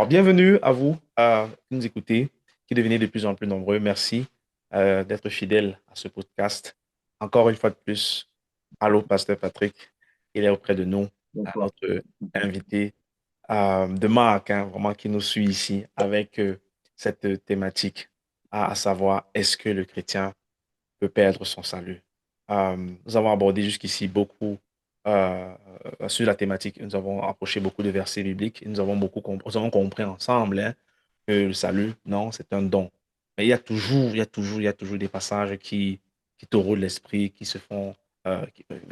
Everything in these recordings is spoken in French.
Bienvenue à vous qui nous écoutez, qui devenez de plus en plus nombreux. Merci d'être fidèles à ce podcast. Encore une fois de plus, allô, Pasteur Patrick. Il est auprès de nous, D'accord. notre invité de marque, hein, vraiment, qui nous suit ici avec cette thématique, à savoir, est-ce que le chrétien peut perdre son salut? Nous avons abordé jusqu'ici beaucoup euh, sur la thématique. Nous avons approché beaucoup de versets bibliques. Nous avons compris ensemble, hein, que le salut, non, c'est un don. Mais il y a toujours des passages qui taureau l'esprit, qui se font,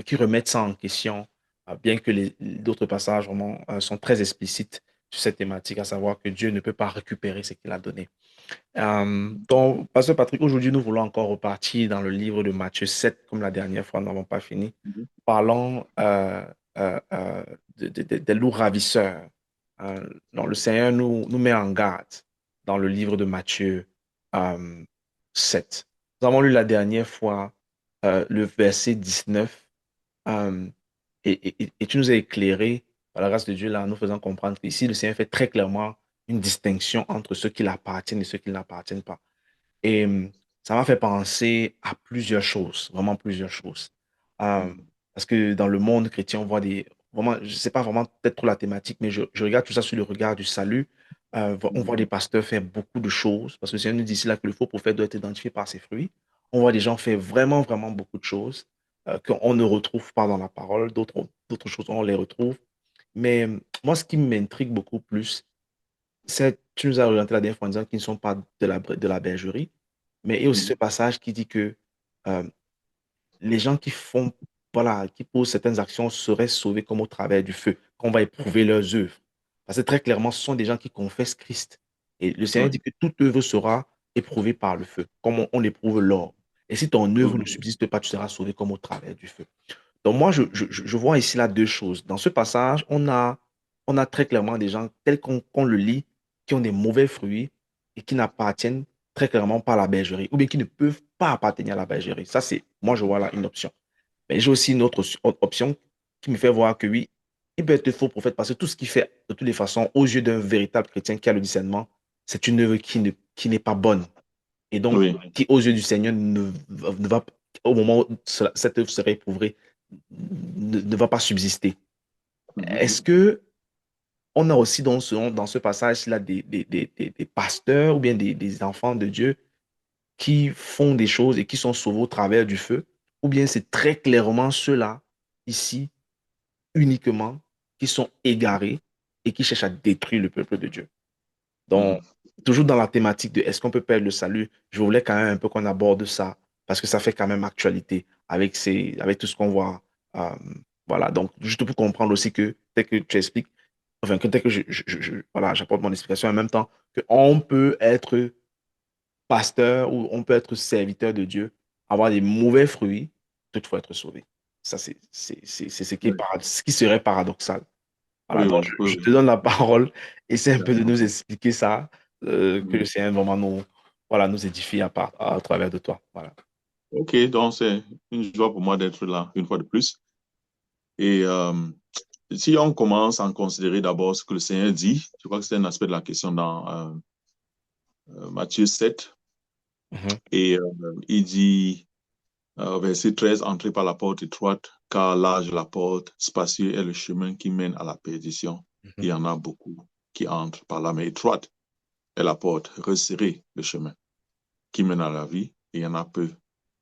qui remettent ça en question, bien que d'autres passages vraiment sont très explicites sur cette thématique, à savoir que Dieu ne peut pas récupérer ce qu'il a donné. Donc, Pasteur Patrick, aujourd'hui, nous voulons encore repartir dans le livre de Matthieu 7, comme la dernière fois, nous n'avons pas fini. Mhm. Parlons euh, euh, des loups ravisseurs. Donc, le Seigneur nous met en garde dans le livre de Matthieu euh, 7. Nous avons lu la dernière fois le verset 19 euh, et tu nous as éclairé, par la grâce de Dieu, là, en nous faisant comprendre qu'ici, le Seigneur fait très clairement une distinction entre ceux qui l'appartiennent et ceux qui ne l'appartiennent pas. Et ça m'a fait penser à plusieurs choses, vraiment plusieurs choses. Euh, Parce que dans le monde chrétien, on voit vraiment, je sais pas vraiment peut-être trop la thématique, mais je regarde tout ça sur le regard du salut. On voit des pasteurs faire beaucoup de choses, parce que le Seigneur nous dit ici là que le faux prophète doit être identifié par ses fruits. On voit des gens faire vraiment, vraiment beaucoup de choses qu'on ne retrouve pas dans la parole. D'autres choses, on les retrouve. Mais moi, ce qui m'intrigue beaucoup plus, tu nous as orienté la dernière fois en disant qu'ils ne sont pas de la bergerie, mais il y a aussi ce Mhm. passage qui dit que euh, les gens qui font, voilà, qui posent certaines actions seraient sauvés comme au travers du feu, qu'on va éprouver leurs œuvres. Parce que très clairement, ce sont des gens qui confessent Christ. Et le Seigneur Ouais. dit que toute œuvre sera éprouvée par le feu, comme on éprouve l'or. Et si ton œuvre ne Mhm. subsiste pas, tu seras sauvé comme au travers du feu. Donc moi, je vois ici là deux choses. Dans ce passage, on a très clairement des gens tels qu'on le lit, qui ont des mauvais fruits et qui n'appartiennent très clairement pas à la bergerie, ou bien qui ne peuvent pas appartenir à la bergerie. Ça, c'est, moi, je vois là une option. Mais j'ai aussi une autre option qui me fait voir que oui, il peut être faux prophète parce que tout ce qu'il fait, de toutes les façons, aux yeux d'un véritable chrétien qui a le discernement, c'est une œuvre qui n'est pas bonne. Et donc, Oui. qui aux yeux du Seigneur ne va, au moment où cette œuvre sera éprouvée, ne va pas subsister. Mhm. Est-ce que on a aussi dans ce passage-là des pasteurs ou bien des enfants de Dieu qui font des choses et qui sont sauvés au travers du feu, ou bien c'est très clairement ceux-là, ici, uniquement, qui sont égarés et qui cherchent à détruire le peuple de Dieu. Donc, Mhm. toujours dans la thématique de est-ce qu'on peut perdre le salut, je voulais quand même un peu qu'on aborde ça, parce que ça fait quand même actualité avec, avec tout ce qu'on voit. Euh, voilà, donc juste pour comprendre aussi que dès que tu expliques, enfin, que dès que voilà, j'apporte mon explication en même temps, qu'on peut être pasteur ou on peut être serviteur de Dieu, avoir des mauvais fruits, toutefois être sauvé. Ça, c'est ce qui est Oui. ce qui serait paradoxal. Voilà, Oui, donc oui, oui, je oui. te donne la parole. Essaie un peu de D'accord. nous expliquer ça, que le Mhm. Seigneur vraiment nous, voilà, nous édifie à travers de toi. Voilà. OK, donc c'est une joie pour moi d'être là une fois de plus. Et si on commence à considérer d'abord ce que le Seigneur dit, je crois que c'est un aspect de la question dans Matthieu 7. Mhm, Et il dit, verset 13, entrez par la porte étroite, car large est la porte, spacieux est le chemin qui mène à la perdition. mhm, Il y en a beaucoup qui entrent par la main étroite est la porte, resserrez le chemin qui mène à la vie, et il y en a peu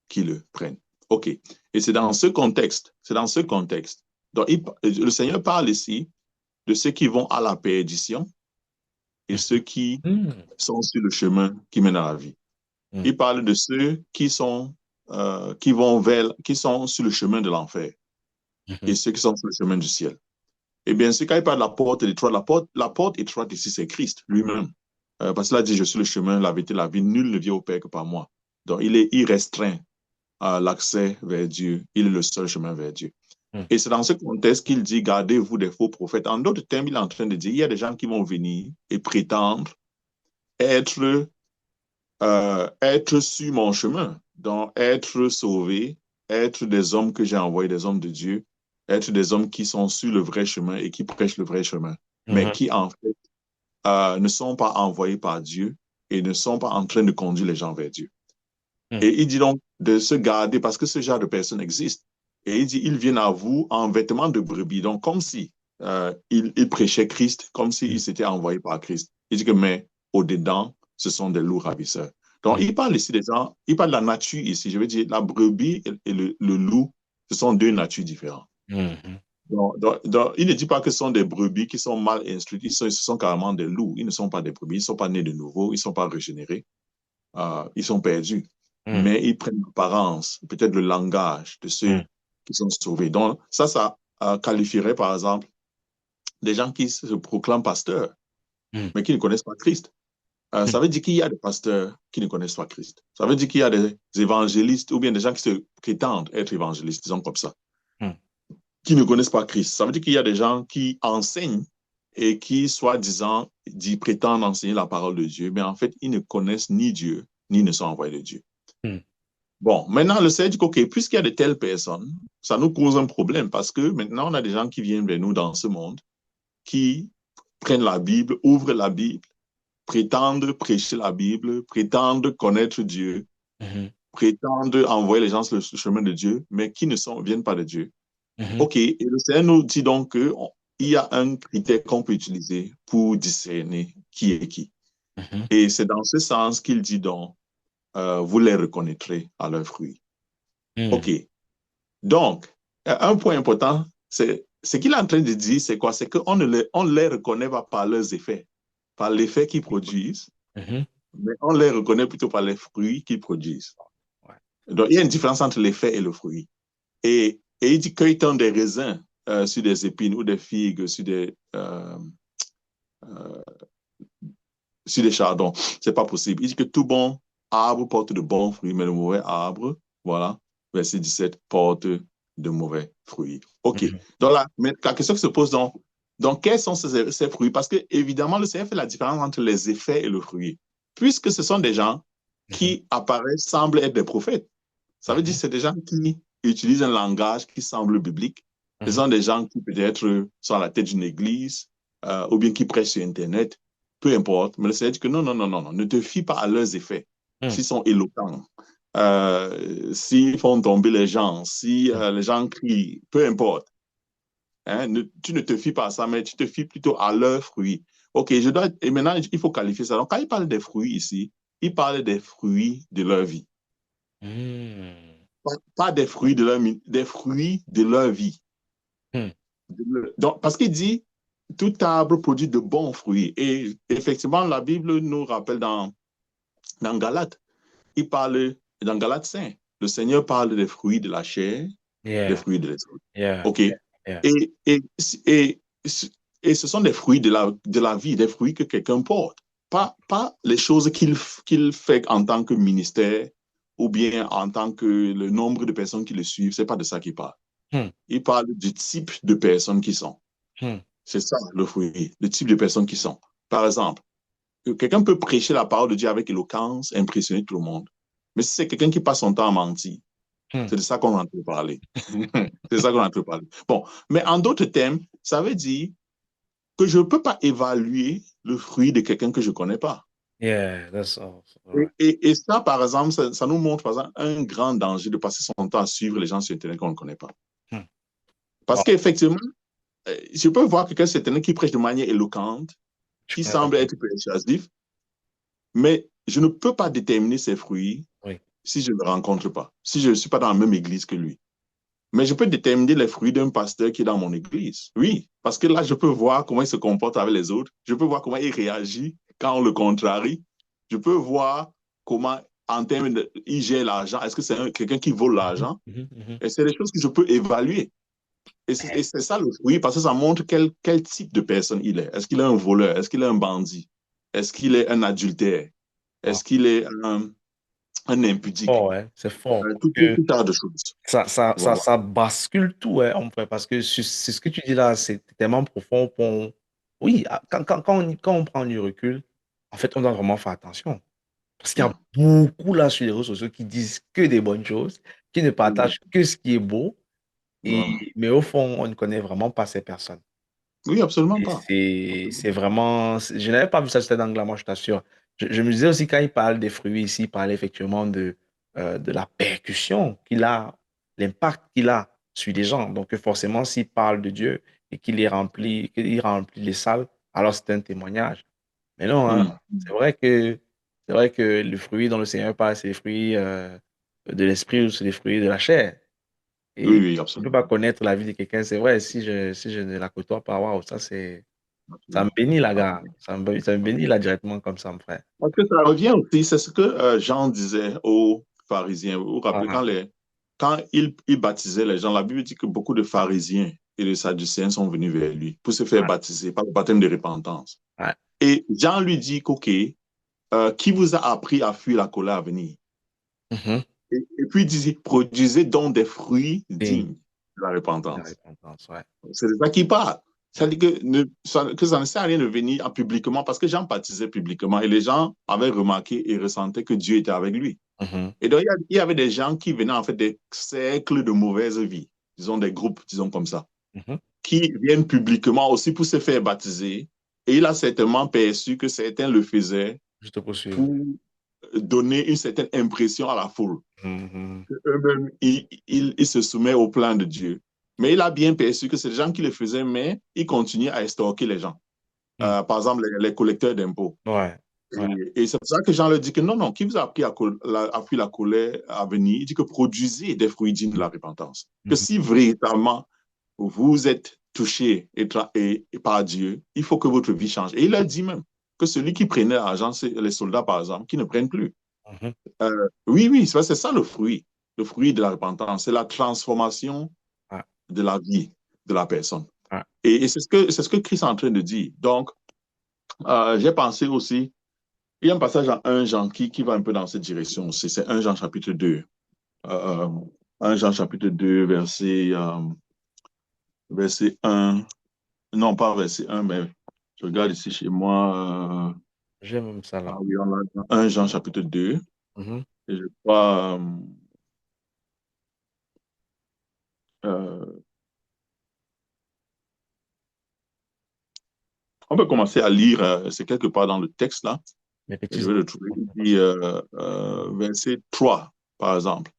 qui le prennent. OK. Et c'est dans ce contexte. Donc, le Seigneur parle ici de ceux qui vont à la perdition et ceux qui mhm, sont sur le chemin qui mène à la vie. mhm, Il parle de ceux qui vont qui sont sur le chemin de l'enfer mhm, et ceux qui sont sur le chemin du ciel. Et bien sûr, quand il parle de la porte étroite, la porte étroite ici, c'est Christ lui-même. Parce qu'il a dit, je suis le chemin, la vérité, la vie, nul ne vient au Père que par moi. Donc, il est irrestreint à l'accès vers Dieu. Il est le seul chemin vers Dieu. mhm, Et c'est dans ce contexte qu'il dit, gardez-vous des faux prophètes. En d'autres termes, il est en train de dire, il y a des gens qui vont venir et prétendre être, être sur mon chemin, donc être sauvés, être des hommes que j'ai envoyés, des hommes de Dieu, être des hommes qui sont sur le vrai chemin et qui prêchent le vrai chemin, mais mhm, qui en fait ne sont pas envoyés par Dieu et ne sont pas en train de conduire les gens vers Dieu. Hmm. Et il dit donc de se garder parce que ce genre de personnes existent. Et il dit, ils viennent à vous en vêtements de brebis. Donc, comme si il prêchait Christ, comme s'il s'était envoyé par Christ. Il dit que, mais au-dedans, ce sont des loups ravisseurs. Donc, Hmm. il parle ici des gens, il parle de la nature ici. Je veux dire, la brebis et le loup, ce sont deux natures différentes. Hmm. Donc, il ne dit pas que ce sont des brebis qui sont mal instruites, ce sont carrément des loups. Ils ne sont pas des brebis, ils ne sont pas nés de nouveau, ils ne sont pas régénérés, ils sont perdus. Hmm. Mais ils prennent l'apparence, peut-être le langage de ceux Hmm. qui sont sauvés. Donc, ça qualifierait par exemple des gens qui se proclament pasteurs, Hmm. mais qui ne connaissent pas Christ. Hmm. Ça veut dire qu'il y a des pasteurs qui ne connaissent pas Christ. Ça veut dire qu'il y a des évangélistes ou bien des gens qui se prétendent être évangélistes, disons comme ça, Hmm. qui ne connaissent pas Christ. Ça veut dire qu'il y a des gens qui enseignent et qui, soi-disant, prétendent enseigner la parole de Dieu, mais en fait, ils ne connaissent ni Dieu, ni ne sont envoyés de Dieu. Hmm. Bon, maintenant, le Seigneur dit OK, puisqu'il y a de telles personnes, ça nous cause un problème parce que maintenant, on a des gens qui viennent vers nous dans ce monde, qui prennent la Bible, ouvrent la Bible, prétendent prêcher la Bible, prétendent connaître Dieu, Hmm. prétendent envoyer les gens sur le chemin de Dieu, mais qui ne viennent pas de Dieu. Hmm. OK, et le Seigneur nous dit donc qu'il y a un critère qu'on peut utiliser pour discerner qui est qui. Hmm. Et c'est dans ce sens qu'il dit donc, vous les reconnaîtrez à leurs fruits. Hmm. OK, donc, un point important, c'est ce qu'il est en train de dire, c'est quoi? C'est qu'on on les reconnaît pas par leurs effets, par l'effet qu'ils produisent, Hmm. mais on les reconnaît plutôt par les fruits qu'ils produisent. Ouais. Donc, il y a une différence entre l'effet et le fruit. Et il dit cueille-t-on des raisins sur des épines ou des figues euh, sur des chardons? C'est pas possible. Il dit que tout bon arbre porte de bons fruits, mais le mauvais arbre, voilà, verset 17, porte de mauvais fruits. OK. Hmm. Donc là, mais la question qui se pose donc quels sont ces fruits? Parce que, évidemment, le Seigneur fait la différence entre les effets et le fruit. Puisque ce sont des gens Hmm. qui apparaissent, semblent être des prophètes. Ça veut dire que Hmm. c'est des gens qui utilisent un langage qui semble biblique. Ce Hmm. sont des gens qui peut-être sont à la tête d'une église ou bien qui prêchent sur Internet, peu importe. Mais le Seigneur dit que non, non, non, non, non, ne te fie pas à leurs effets. Hmm. S'ils sont éloquents, s'ils font tomber les gens, si les gens crient, peu importe. Hein, tu ne te fies pas à ça, mais tu te fies plutôt à leurs fruits. OK, et maintenant, il faut qualifier ça. Donc, quand il parle des fruits ici, il parle des fruits de leur vie. Hmm. Pas des fruits de des fruits de leur vie. Hmm. Donc, parce qu'il dit, tout arbre produit de bons fruits. Et effectivement, la Bible nous rappelle dans Galates, il parle, dans Galates 5, le Seigneur parle des fruits de la chair, des Yeah. fruits de l'esprit. Yeah. OK? Yeah. Et, et, et, et ce sont des fruits de la vie, des fruits que quelqu'un porte. Pas les choses qu'il fait en tant que ministère ou bien en tant que le nombre de personnes qui le suivent. C'est pas de ça qu'il parle. Hmm. Il parle du type de personnes qui sont. Hmm. C'est ça le fruit, le type de personnes qui sont. Par exemple, quelqu'un peut prêcher la parole de Dieu avec éloquence, impressionner tout le monde. Mais si c'est quelqu'un qui passe son temps à mentir, Hmm. c'est de ça qu'on est en train de parler. C'est ça qu'on est en train de parler. Bon, mais en d'autres termes, ça veut dire que je ne peux pas évaluer le fruit de quelqu'un que je ne connais pas. Yeah, that's all right. Et ça, par exemple, ça nous montre, par exemple, un grand danger de passer son temps à suivre les gens sur Internet qu'on ne connaît pas. Hmm. Parce Wow. qu'effectivement, je peux voir quelqu'un sur Internet qui prêche de manière éloquente, Je qui connais pas. semble être persuasif, mais je ne peux pas déterminer ses fruits Oui. si je ne le rencontre pas, si je ne suis pas dans la même église que lui. Mais je peux déterminer les fruits d'un pasteur qui est dans mon église. Oui, parce que là, je peux voir comment il se comporte avec les autres. Je peux voir comment il réagit quand on le contrarie. Je peux voir comment, en termes de, il gère l'argent. Est-ce que c'est quelqu'un qui vole Mhm. l'argent? Mhm. Mhm. Et c'est des choses que je peux évaluer. Et c'est ça le fruit, parce que ça montre quel type de personne il est. Est-ce qu'il est un voleur? Est-ce qu'il est un bandit? Est-ce qu'il est un adultère? Wow. Est-ce qu'il est un impudique? Oh, ouais, c'est fort. Parce que Tout tas de choses. Voilà. ça bascule tout, ouais, en fait, parce que c'est ce que tu dis là, c'est tellement profond pour... Oui, quand on prend du recul, en fait, on doit vraiment faire attention. Parce qu'il y a Yeah. beaucoup là sur les réseaux sociaux qui disent que des bonnes choses, qui ne Oui, partagent que ce qui est beau, voilà. mais au fond, on ne connaît vraiment pas ces personnes. Oui, absolument Et pas. c'est vraiment... Je n'avais pas vu ça sous cet angle-là, moi, je t'assure. Je me disais aussi, quand il parle des fruits ici, il parle effectivement de la percussion qu'il a, l'impact qu'il a sur les gens. Donc, forcément, s'il parle de Dieu et qu'il remplit les salles, alors c'est un témoignage. Mais non, hein, Hmm. c'est vrai que le fruit dont le Seigneur parle, c'est les fruits de l'esprit ou c'est les fruits de la chair. Oui, Et oui, je ne peux absolument. pas connaître la vie de quelqu'un. C'est vrai, si je ne la côtoie pas, waouh, ça me Absolument. bénit là, gars. Absolument. Ça me bénit là directement comme ça, mon frère. Parce que ça revient aussi, c'est ce que Jean disait aux pharisiens. Vous vous rappelez, Ah, quand il baptisait les gens, la Bible dit que beaucoup de pharisiens et de sadducéens sont venus vers lui pour se faire ouais, baptiser par le baptême de repentance. ouais. Et Jean lui dit qu'OK, qui vous a appris à fuir la colère à venir? Mhm. Et puis il dit, produisez donc des fruits Digne dignes de la de la repentance. repentance, ouais. C'est de ça qu'il parle. Ça Ouais. dit que ça ne sert à rien de venir publiquement parce que Jean baptisait publiquement et les gens avaient remarqué et ressentaient que Dieu était avec lui. Mhm. Et donc, il y avait des gens qui venaient en fait des cercles de mauvaise vie, disons des groupes, disons comme ça, Mhm. qui viennent publiquement aussi pour se faire baptiser. Et il a certainement perçu que certains le faisaient Je te poursuis. pour donner une certaine impression à la foule. Mhm. Eux-mêmes, ils se soumettent au plan de Dieu. Mais il a bien perçu que c'est les gens qui le faisaient, mais ils continuaient à estorquer les gens. Mhm. Par exemple, les collecteurs d'impôts. Ouais, ouais. Et c'est pour ça que Jean leur dit que non, non, qui vous a appris à fuir la colère à venir? Il dit que produisez des fruits dignes de la repentance. Que Mhm. si véritablement vous êtes touché et par Dieu, il faut que votre vie change. Et il a dit même que celui qui prenait l'argent, c'est les soldats, par exemple, qui ne prennent plus. Mhm. Oui, oui, c'est ça le fruit de la repentance, c'est la transformation Ouais, de la vie de la personne. ouais. Et c'est ce que Christ est en train de dire. Donc, j'ai pensé aussi, il y a un passage en 1 Jean qui va un peu dans cette direction aussi. C'est 1 Jean chapitre 2. Euh, 1 Jean chapitre 2, verset 1. Non, pas verset 1, mais je regarde ici chez moi. J'aime même ça Ah là. oui, on a 1 Jean chapitre 2. Mhm. Et je crois, euh, on peut commencer à lire, c'est quelque part dans le texte là. Mes Et petits je vais le trouver. enfants. Il dit, verset 3, par exemple.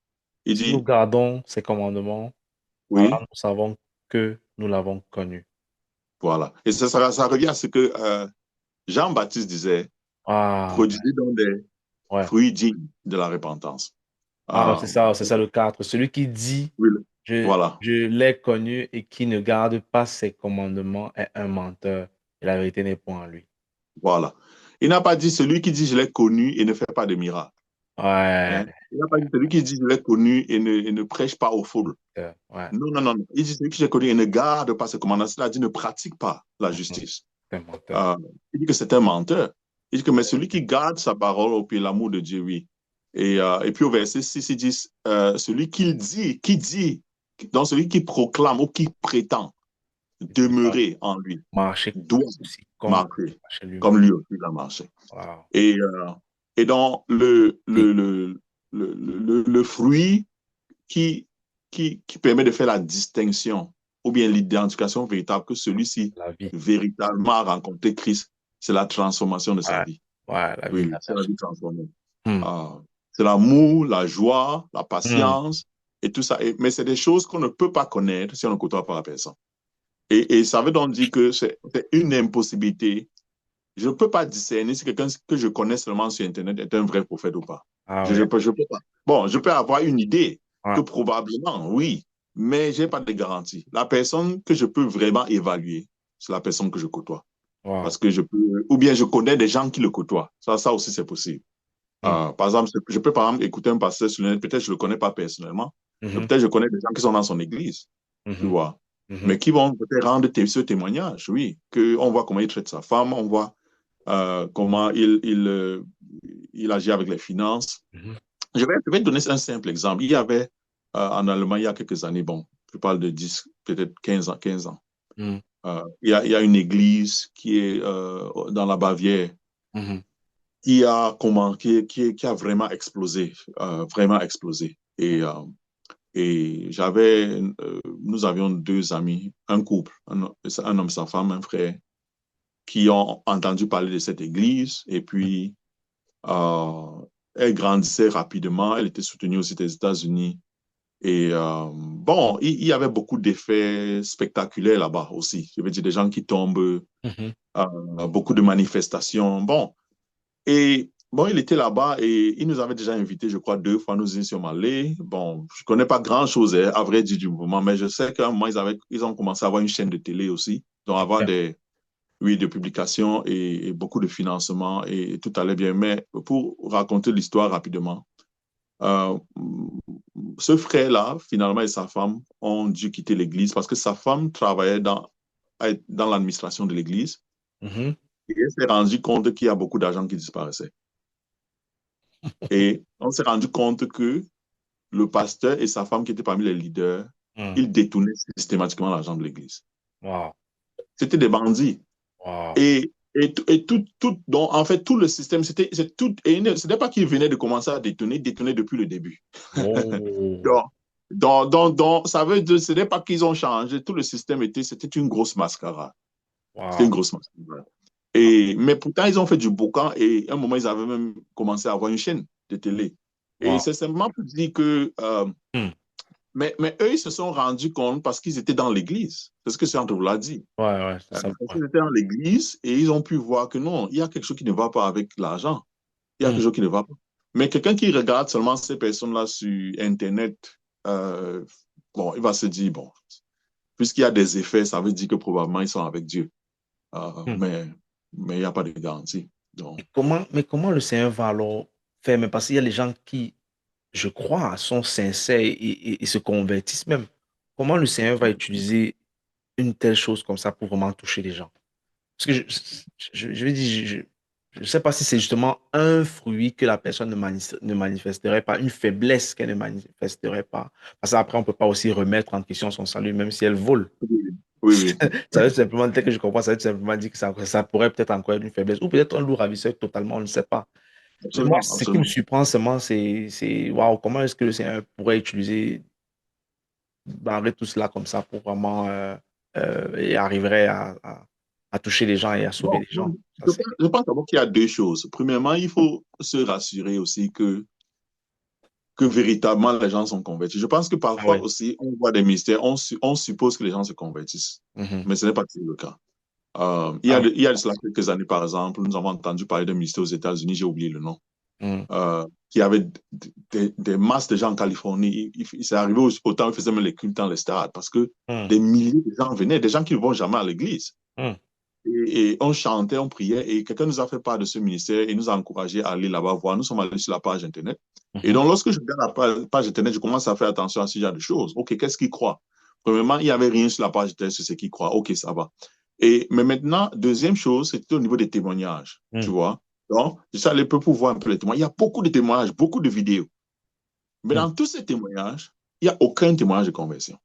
Il Si nous dit, gardons ces commandements, alors oui, nous savons que nous l'avons connu. voilà. Et ça revient à ce que Jean-Baptiste disait, Ah, produisez donc des ouais. fruits dignes de la repentance. Ah, Ah, c'est ça le 4. Celui qui dit, oui, je, voilà, je l'ai connu et qui ne garde pas ses commandements est un menteur. Et la vérité n'est point en lui. voilà. Il n'a pas dit celui qui dit je l'ai connu et ne fait pas de miracle. Ouais, Hein? Il n'a pas dit celui qui dit je l'ai connu et ne prêche pas aux foules. ouais. Non, non, non. Il dit celui qui j'ai connu et ne garde pas ses commandements. Cela dit ne pratique pas la Mhm. justice. C'est un menteur. Euh, il dit que c'est un menteur. Il dit que mais celui qui garde sa parole au pied l'amour de Dieu, oui. Et puis au verset 6, il dit celui qui dit, donc celui qui proclame ou qui prétend Il doit demeurer en lui, marcher doit aussi comme marcher chez lui-même. comme lui aussi il a marché. Wow. Et, et donc Et le fruit qui, qui permet de faire la distinction ou bien l'identification véritable que celui-ci la vie. véritablement a rencontré Christ, c'est la transformation de sa Ouais, vie. ouais, la vie de Oui, la c'est la personne. vie transformée. Hmm. Ah, c'est l'amour, la joie, la Hmm. patience et tout ça. Mais c'est des choses qu'on ne peut pas connaître si on ne côtoie pas la personne. Et ça veut donc dire que c'est une impossibilité. Je ne peux pas discerner si quelqu'un que je connais seulement sur Internet est un vrai prophète ou pas. Ah ouais. Je peux pas. Bon, je peux avoir une idée que Ouais, probablement, oui, mais je n'ai pas de garantie. La personne que je peux vraiment évaluer, c'est la personne que je côtoie. wow. Parce que je peux, ou bien je connais des gens qui le côtoient. Ça aussi, c'est possible. Hmm. Par exemple, je peux par exemple écouter un pasteur sur le net, peut-être je ne le connais pas personnellement, mais Mhm. peut-être je connais des gens qui sont dans son église, tu Mhm. vois, Mhm. mais qui vont peut-être rendre ce témoignage, oui, qu'on voit comment il traite sa femme, on voit comment il agit avec les finances. Mhm. Je vais te donner un simple exemple. Il y avait en Allemagne, il y a quelques années, bon, je parle de 10 peut-être 15 ans. Mhm. Il y a une église qui est dans la Bavière Mhm. qui a vraiment explosé. Et j'avais nous avions deux amis, un couple, un homme, sa femme, un frère, qui ont entendu parler de cette église. Et puis, euh, elle grandissait rapidement. Elle était soutenue aussi des États-Unis. Et bon, il y avait beaucoup d'effets spectaculaires là-bas aussi. Je veux dire, des gens qui tombent, Mhm. beaucoup de manifestations. Bon, et bon, il était là-bas et il nous avait déjà invités, je crois, deux fois. Nous y sommes allés. Bon, je ne connais pas grand-chose, hein, à vrai dire, du mouvement, mais je sais qu'à un moment, ils ont commencé à avoir une chaîne de télé aussi, donc avoir Ok. des, oui, de publications et beaucoup de financement et tout allait bien. Mais pour raconter l'histoire rapidement, euh, ce frère-là, finalement, et sa femme ont dû quitter l'église parce que sa femme travaillait dans l'administration de l'église Mhm. et elle s'est rendue compte qu'il y a beaucoup d'argent qui disparaissait. Et on s'est rendu compte que le pasteur et sa femme, qui étaient parmi les leaders, Mm. ils détournaient systématiquement l'argent de l'église. Wow. C'était des bandits. Wow. Et donc, en fait, tout le système, c'est tout, et ce n'est pas qu'ils venaient de commencer à détourner, ils détournaient depuis le début. Oh. Donc, ça veut dire, ce n'est pas qu'ils ont changé, tout le système c'était une grosse mascarade. C'était une Wow. grosse mascarade. Mais pourtant, ils ont fait du boucan et à un moment, ils avaient même commencé à avoir une chaîne de télé. Et Wow. c'est simplement pour dire que Mm. mais eux, ils se sont rendus compte parce qu'ils étaient dans l'église. C'est ce que Sandro vous l'a dit. Ouais, ouais, c'est ça le Parce point. qu'ils étaient dans l'église et ils ont pu voir que non, il y a quelque chose qui ne va pas avec l'argent. Il y a Mm. quelque chose qui ne va pas. Mais quelqu'un qui regarde seulement ces personnes-là sur Internet, euh, bon, il va se dire, bon, puisqu'il y a des effets, ça veut dire que probablement ils sont avec Dieu. Euh, Mm. mais mais il n'y a pas de garantie. Donc, Mais comment le Seigneur va alors faire? Mais parce qu'il y a les gens qui, je crois, sont sincères et se convertissent même. Comment le Seigneur va utiliser une telle chose comme ça pour vraiment toucher les gens? Parce que je veux dire, je ne sais pas si c'est justement un fruit que la personne ne manifesterait pas, une faiblesse qu'elle ne manifesterait pas. Parce qu'après, on ne peut pas aussi remettre en question son salut, même si elle vole. oui, oui, oui, Ça veut simplement, dès que je comprends, ça veut simplement dire que ça pourrait peut-être encore être une faiblesse, ou peut-être un lourd ravisseur totalement, on ne sait pas. Mais moi, absolument, ce qui me absolument. surprend seulement, waouh, comment est-ce que le Seigneur pourrait utiliser, barrer tout cela comme ça pour vraiment, et arriverait à toucher les gens et à sauver Bon, les gens. Ça, je pense d'abord qu'il y a deux choses. Premièrement, il faut se rassurer aussi que véritablement les gens sont convertis. Je pense que ah parfois ouais. aussi, on voit des mystères, on suppose que les gens se convertissent, Mhm. mais ce n'est pas toujours le cas. Ah ouais. Il y a de cela quelques années, par exemple, nous avons entendu parler d'un mystère aux États-Unis, j'ai oublié le nom, Mhm. qui avait des masses de gens en Californie. Il s'est arrivé autant, il faisait même les cultes dans les stades, parce que Mhm. des milliers de gens venaient, des gens qui ne vont jamais à l'église. Mhm. Et on chantait, on priait, et quelqu'un nous a fait part de ce ministère et nous a encouragé à aller là-bas voir. Nous sommes allés sur la page Internet. Et Mhm. donc, lorsque je regarde la page Internet, je commence à faire attention à ce genre de choses. OK, qu'est-ce qu'ils croient? Premièrement, il n'y avait rien sur la page Internet sur ce qu'ils croient. OK, ça va. Mais maintenant, deuxième chose, c'était au niveau des témoignages, tu Mhm. vois. Donc, je suis allé pour voir un peu les témoignages. Il y a beaucoup de témoignages, beaucoup de vidéos. Mais Mhm. dans tous ces témoignages, il n'y a aucun témoignage de conversion.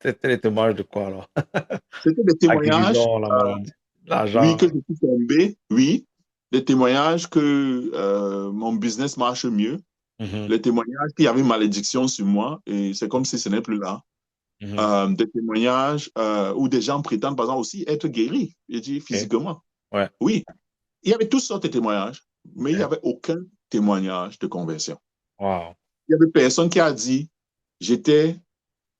C'était les témoignages de quoi alors? C'était des La témoignages, guérison, la maladie, oui, l'argent. que je suis tombé, oui, des témoignages que mon business marche mieux, Mhm. les témoignages qu'il y avait une malédiction sur moi et c'est comme si ce n'est plus là. Mhm. Des témoignages où des gens prétendent, par exemple, aussi être guéris, je dis Ok. physiquement. Ouais. Oui, il y avait toutes sortes de témoignages, mais il n'y Ok. avait aucun témoignage de conversion. Wow. Il y avait personne qui a dit, j'étais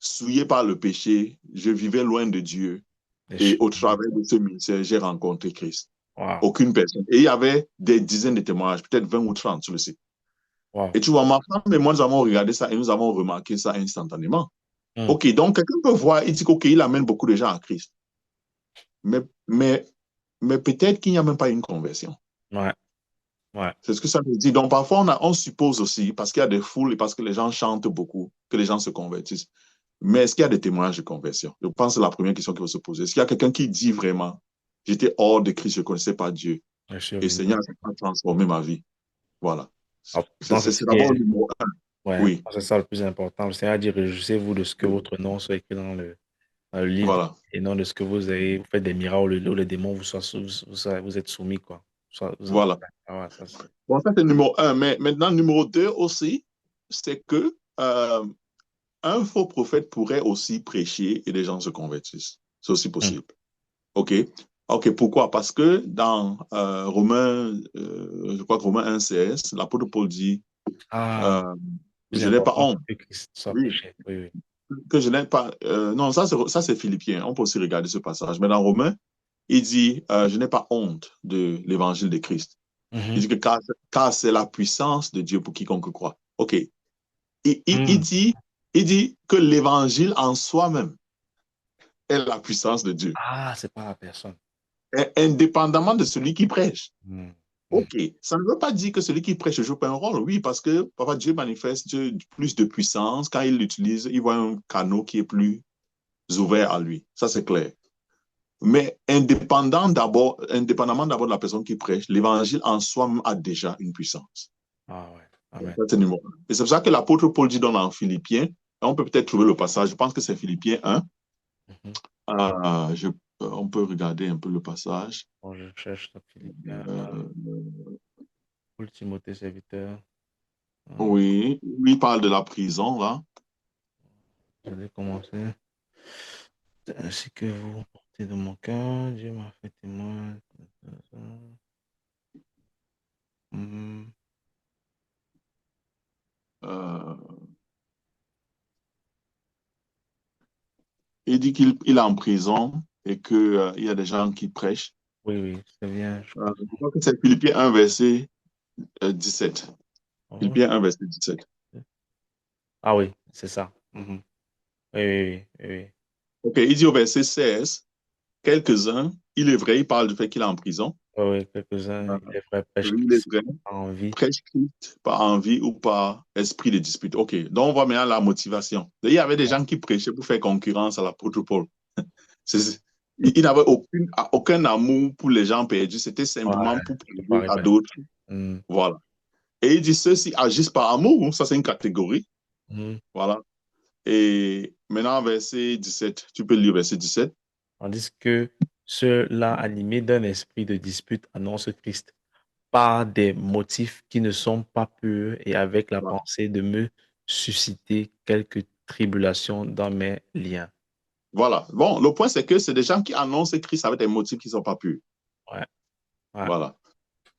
souillé par le péché, je vivais loin de Dieu Des et choses. au travers de ce ministère, j'ai rencontré Christ. Wow. Aucune personne. Et il y avait des dizaines de témoignages, peut-être 20 ou 30 sur le site. Wow. Et tu vois, ma femme et moi, nous avons regardé ça et nous avons remarqué ça instantanément. Mhm. OK, donc quelqu'un peut voir, il dit qu'OK, il amène beaucoup de gens à Christ. Mais, mais, mais peut-être qu'il n'y a même pas une conversion. Ouais. Ouais. C'est ce que ça veut dire. Donc parfois, on suppose aussi, parce qu'il y a des foules et parce que les gens chantent beaucoup, que les gens se convertissent. Mais est-ce qu'il y a des témoignages de conversion? Je pense que c'est la première question qu'il faut se poser. Est-ce qu'il y a quelqu'un qui dit vraiment, j'étais hors de Christ, je ne connaissais pas Dieu, Je suis et venu. Seigneur a transformé ma vie? Voilà. Alors, pourtant, c'est ce C'est qui d'abord le est. numéro un. Ouais, Oui, c'est ça le plus important. Le Seigneur dit, réjouissez-vous de ce que oui. votre nom soit écrit dans le livre Voilà. et non de ce que vous avez, vous faites des miracles où les démons vous êtes soumis, quoi. Voilà. Ah ouais, ça, c'est. Bon, ça, c'est le numéro un. Mais maintenant, le numéro deux aussi, c'est que un faux prophète pourrait aussi prêcher et des gens se convertissent. C'est aussi Mm. possible. OK? OK, pourquoi? Parce que dans Romains, je crois que Romains 1,16, l'apôtre Paul dit Ah, euh, plus je n'ai pas important honte. que Christ soit Oui, péché. Oui, oui. que je n'ai pas. Non, ça c'est Philippiens. On peut aussi regarder ce passage. Mais dans Romains, il dit je n'ai pas honte de l'évangile de Christ. Il Mhm. dit que car c'est la puissance de Dieu pour quiconque croit. OK. Mm. Il dit que l'évangile en soi-même est la puissance de Dieu, Ah, c'est pas la personne. indépendamment de celui qui prêche. Mm. Mm. OK. Ça ne veut pas dire que celui qui prêche ne joue pas un rôle. Oui, parce que parfois Dieu manifeste plus de puissance. Quand il l'utilise, il voit un canot qui est plus ouvert à lui. Ça, c'est clair. Mais indépendamment d'abord de la personne qui prêche, l'évangile en soi-même a déjà une puissance. Ah ouais. Amen. Ça, c'est numéro un. Et c'est pour ça que l'apôtre Paul dit dans Philippiens, on peut peut-être trouver le passage, je pense que c'est Philippiens 1. Mhm. On peut regarder un peu le passage. Bon, je cherche dans Philippiens Euh, Paul Timothée, serviteur. Hum, oui, lui parle de la prison, là. Je vais commencer. Ainsi que vous portez de mon cœur, Dieu m'a fait témoin. Hum, Euh, il dit qu'il est en prison et qu'il y a des gens qui prêchent. Oui, oui, c'est bien, je crois. Je crois que c'est Philippiens 1, verset 17. Oh, Philippiens 1, verset 17. ah oui, c'est ça. Mhm. Oui, oui, oui, oui, OK, il dit au verset 16, quelques-uns, il est vrai, il parle du fait qu'il est en prison. oui. Oui, quelques-uns, Euh, il est vrai, pêche il est Christ, vrai, pas envie. prêche Christ par envie ou par esprit de dispute. OK, donc on voit maintenant la motivation. Il y avait des gens qui prêchaient pour faire concurrence à l'apôtre Paul. C'est- il n'avait aucun amour pour les gens perdus, c'était Ouais, simplement pour faut pas plaider à rivaliser. d'autres. Hum, Voilà. Et il dit ceux-ci agissent par amour, ça c'est une catégorie. hum. Voilà. Et maintenant, verset 17, tu peux lire verset 17. Tandis que ceux-là, animés d'un esprit de dispute, annoncent Christ par des motifs qui ne sont pas purs et avec la Voilà. pensée de me susciter quelques tribulations dans mes liens. Voilà. Bon, le point, c'est que c'est des gens qui annoncent Christ avec des motifs qui ne sont pas purs. Ouais, ouais. Voilà.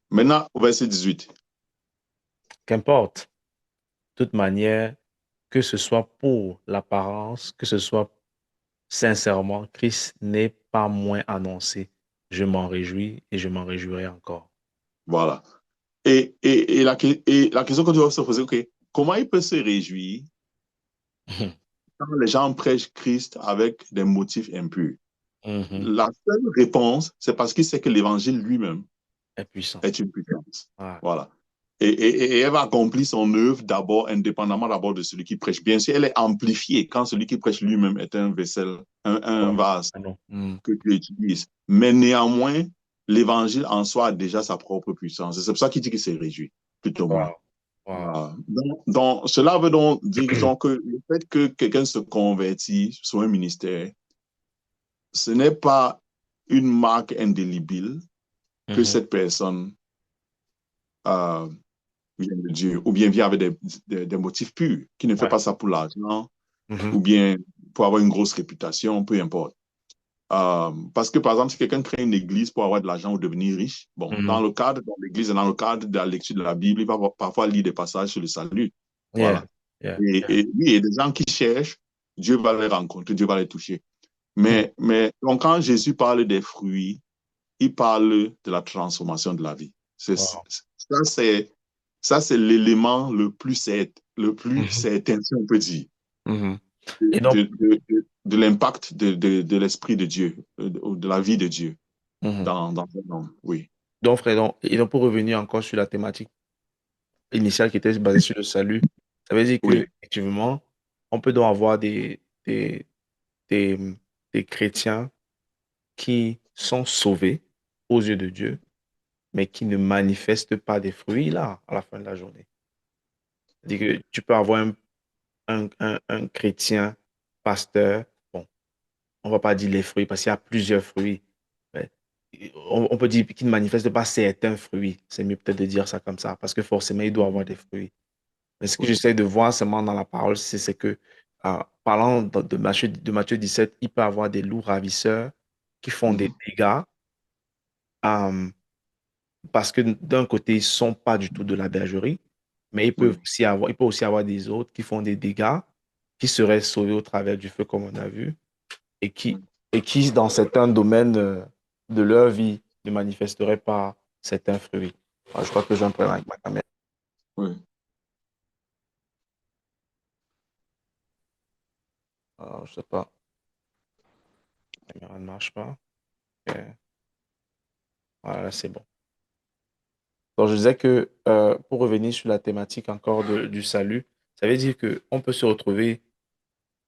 Maintenant, au verset 18. Qu'importe. De toute manière, que ce soit pour l'apparence, que ce soit sincèrement, Christ n'est pas moins annoncé. Je m'en réjouis et je m'en réjouirai encore. Voilà. Et la question que tu dois se poser, OK, comment il peut se réjouir quand les gens prêchent Christ avec des motifs impurs? Mhm. La seule réponse, c'est parce qu'il sait que l'évangile lui-même Est puissant. est une puissance. Ouais. Voilà. Et elle va accomplir son œuvre d'abord, indépendamment d'abord de celui qui prêche. Bien sûr, elle est amplifiée quand celui qui prêche lui-même est un vaisselle, un Ouais. vase Ah non. Mhm. que Dieu utilise. Mais néanmoins, l'évangile en soi a déjà sa propre puissance. Et c'est pour ça qu'il dit qu'il s'est réjoui, plutôt moins. Wow. Wow. Cela veut donc dire disons, que le fait que quelqu'un se convertit sur un ministère, ce n'est pas une marque indélébile que Mhm. cette personne euh, vient de Dieu, ou bien vient avec des motifs purs, qui ne fait Ouais. pas ça pour l'argent, Mhm. ou bien pour avoir une grosse réputation, peu importe. Parce que, par exemple, si quelqu'un crée une église pour avoir de l'argent ou devenir riche, bon, dans Mhm. le cadre de l'église et dans le cadre de la lecture de la Bible, il va parfois lire des passages sur le salut. Yeah. Voilà. Yeah. Yeah. Et oui, il y a des gens qui cherchent, Dieu va les rencontrer, Dieu va les toucher. Mhm. Mais donc, quand Jésus parle des fruits, il parle de la transformation de la vie. Wow. Ça, c'est l'élément le plus Mhm. certain, si on peut dire, Mhm. Et donc, de l'impact de l'Esprit de Dieu, de la vie de Dieu mhm. dans un homme. Oui, Donc, frère, et donc pour revenir encore sur la thématique initiale qui était basée sur le salut, ça veut dire que oui, effectivement, on peut donc avoir des, des chrétiens qui sont sauvés aux yeux de Dieu, mais qui ne manifestent pas des fruits là, à la fin de la journée. C'est-à-dire que tu peux avoir un chrétien pasteur, bon, on va pas dire les fruits parce qu'il y a plusieurs fruits. Ouais. On peut dire qu'il ne manifeste pas certains fruits. C'est mieux peut-être de dire ça comme ça, parce que forcément, il doit avoir des fruits. Mais ce que oui, j'essaie de voir seulement dans la parole, c'est que parlant de Matthieu 17, il peut y avoir des loups ravisseurs qui font des Mhm. dégâts euh, parce que d'un côté, ils ne sont pas du tout de la bergerie, mais Oui. il peut aussi avoir des autres qui font des dégâts, qui seraient sauvés au travers du feu, comme on a vu, et qui, Mhm. et qui dans certains domaines de leur vie, ne manifesteraient pas certains fruits. Je crois que j'ai un problème avec ma caméra. Oui. Je ne sais pas, la caméra ne marche pas. Ok. Voilà, c'est bon. Donc, je disais que pour revenir sur la thématique encore du salut, ça veut dire qu'on peut se retrouver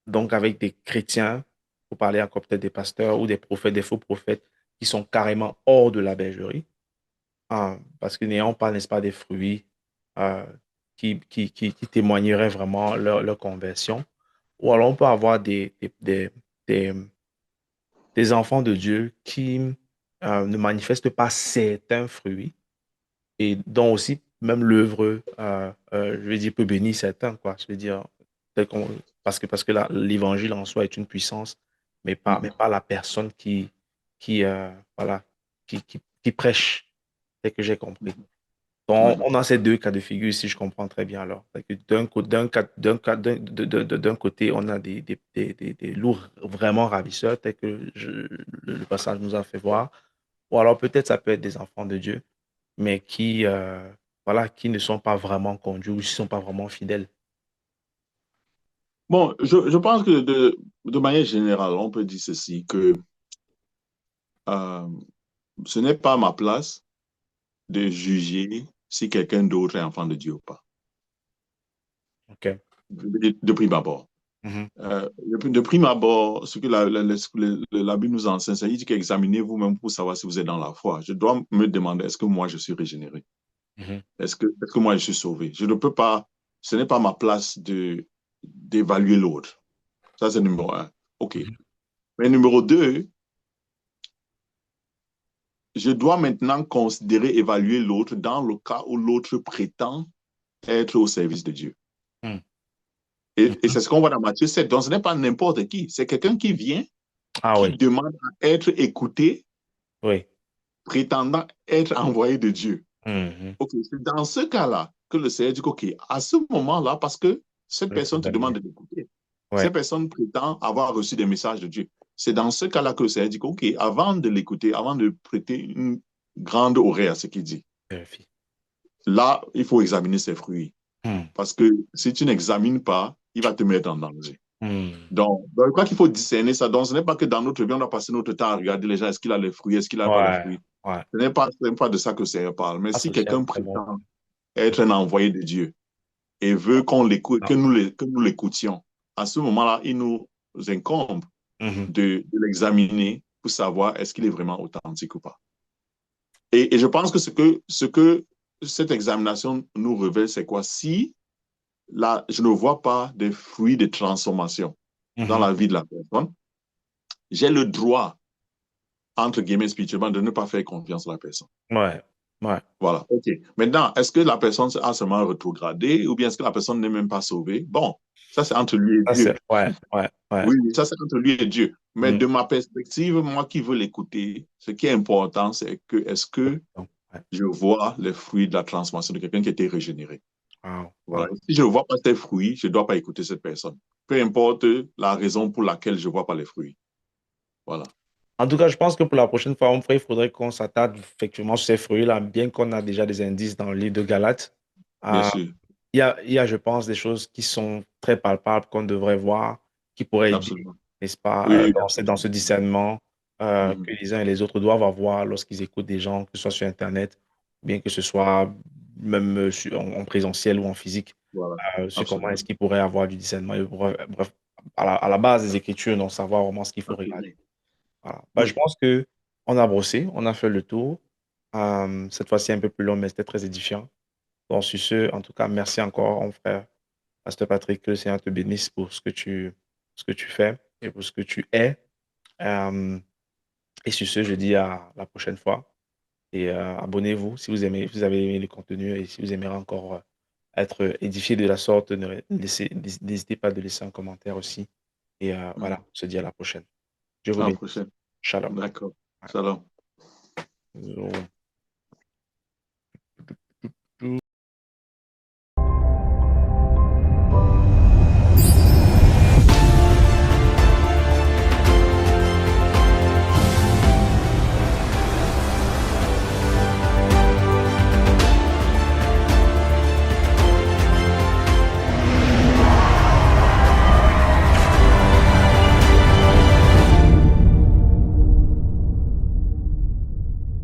donc avec des chrétiens, pour parler encore peut-être des pasteurs ou des prophètes, des faux prophètes, qui sont carrément hors de la bergerie, parce que n'ayant pas, n'est-ce pas, des fruits euh, qui témoigneraient vraiment leur conversion. Ou alors on peut avoir des, des enfants de Dieu qui ne manifestent pas certains fruits et dont aussi même l'œuvre, je veux dire, peut bénir certains, quoi. Je veux dire, parce que l'évangile en soi est une puissance, mais Mhm. pas la personne qui, voilà, qui prêche, c'est que j'ai compris. Mhm. Donc, Oui. on a ces deux cas de figure, si je comprends très bien alors. C'est que d'un côté, on a des loups vraiment ravisseurs, tel que le passage nous a fait voir, ou alors peut-être ça peut être des enfants de Dieu mais voilà, qui ne sont pas vraiment conduits ou qui ne sont pas vraiment fidèles. Bon, je pense que de manière générale, on peut dire ceci, que euh, ce n'est pas ma place de juger si quelqu'un d'autre est enfant de Dieu ou pas, OK. de prime abord. Mhm, De prime abord, ce que la Bible nous enseigne, c'est il dit qu'examinez vous-même pour savoir si vous êtes dans la foi. Je dois me demander, est-ce que moi je suis régénéré? mhm, Est-ce que moi je suis sauvé? Je ne peux pas, ce n'est pas ma place d'évaluer l'autre. Ça, c'est numéro un. OK. mhm. Mais numéro deux, je dois maintenant considérer, évaluer l'autre dans le cas où l'autre prétend être au service de Dieu. Mhm. Et Mhm. c'est ce qu'on voit dans Matthieu 7. Donc, ce n'est pas n'importe qui. C'est quelqu'un qui vient, Ah qui oui, demande à être écouté, oui. prétendant être envoyé de Dieu. Mhm. OK, c'est dans ce cas-là que le Seigneur dit, OK, à ce moment-là, parce que cette Il faut personne te demande examiner. de l'écouter, Ouais. cette personne prétend avoir reçu des messages de Dieu. C'est dans ce cas-là que le Seigneur dit, OK, avant de l'écouter, avant de prêter une grande oreille à ce qu'il dit, Vérifie. là, il faut examiner ses fruits. Mhm. Parce que si tu n'examines pas, il va te mettre en danger. Mhm. Donc, je crois qu'il faut discerner ça. Donc, ce n'est pas que dans notre vie, on a passé notre temps à regarder les gens, est-ce qu'il a les fruits, est-ce qu'il n'a pas les Ouais, fruits. ouais. Ce n'est pas de ça que le Seigneur parle. Mais Ah, si c'est aussi un quelqu'un très bon prétend point. être un envoyé de Dieu et veut qu'on l'écoute, Ah. que nous l'écoutions, à ce moment-là, il nous incombe Mhm. de l'examiner pour savoir est-ce qu'il est vraiment authentique ou pas. Et je pense que ce que cette examination nous révèle, c'est quoi? Si là, je ne vois pas de fruits de transformation dans Mhm. la vie de la personne, j'ai le droit, entre guillemets, spirituellement, de ne pas faire confiance à la personne. Ouais, ouais. Voilà, OK. Maintenant, est-ce que la personne a seulement rétrogradé ou bien est-ce que la personne n'est même pas sauvée? Bon, ça, c'est entre lui et Ça, Dieu. c'est, ouais, ouais, ouais. Oui, ça, c'est entre lui et Dieu. Mais Mhm. de ma perspective, moi qui veux l'écouter, ce qui est important, c'est que est-ce que Donc, ouais. je vois les fruits de la transformation de quelqu'un qui a été régénéré? Wow, Voilà. wow. Et si je ne vois pas ces fruits, je ne dois pas écouter cette personne. Peu importe la raison pour laquelle je ne vois pas les fruits. Voilà. En tout cas, je pense que pour la prochaine fois, il faudrait qu'on s'attarde effectivement sur ces fruits-là, bien qu'on a déjà des indices dans le livre de Galates. Bien Euh, sûr. il y a, je pense, des choses qui sont très palpables qu'on devrait voir, qui pourraient aider, Absolument. n'est-ce pas, Oui, dans ce absolument. discernement que Mhm. les uns et les autres doivent avoir lorsqu'ils écoutent des gens, que ce soit sur Internet, bien que ce soit même en présentiel ou en physique. Voilà. Sur comment Absolument. est-ce qu'ils pourraient avoir du discernement. Bref, à la base des Écritures, donc savoir vraiment ce qu'il faut Absolument. regarder. Voilà. Bah, je Oui. pense que on a brossé, on a fait le tour. Cette fois-ci un peu plus long, mais c'était très édifiant. Donc, sur ce, en tout cas, merci encore, mon frère, Pasteur Patrick, que le Seigneur te bénisse pour ce que tu fais et pour ce que tu es. Euh, et sur ce, je dis à la prochaine fois. Et abonnez-vous si vous aimez, si vous avez aimé le contenu et si vous aimez encore être édifié de la sorte, n'hésitez pas de laisser un commentaire aussi. Et voilà, on se dit à la prochaine. Je vous À la bénisse. prochaine. Shalom. D'accord. Ouais. Shalom. Zo.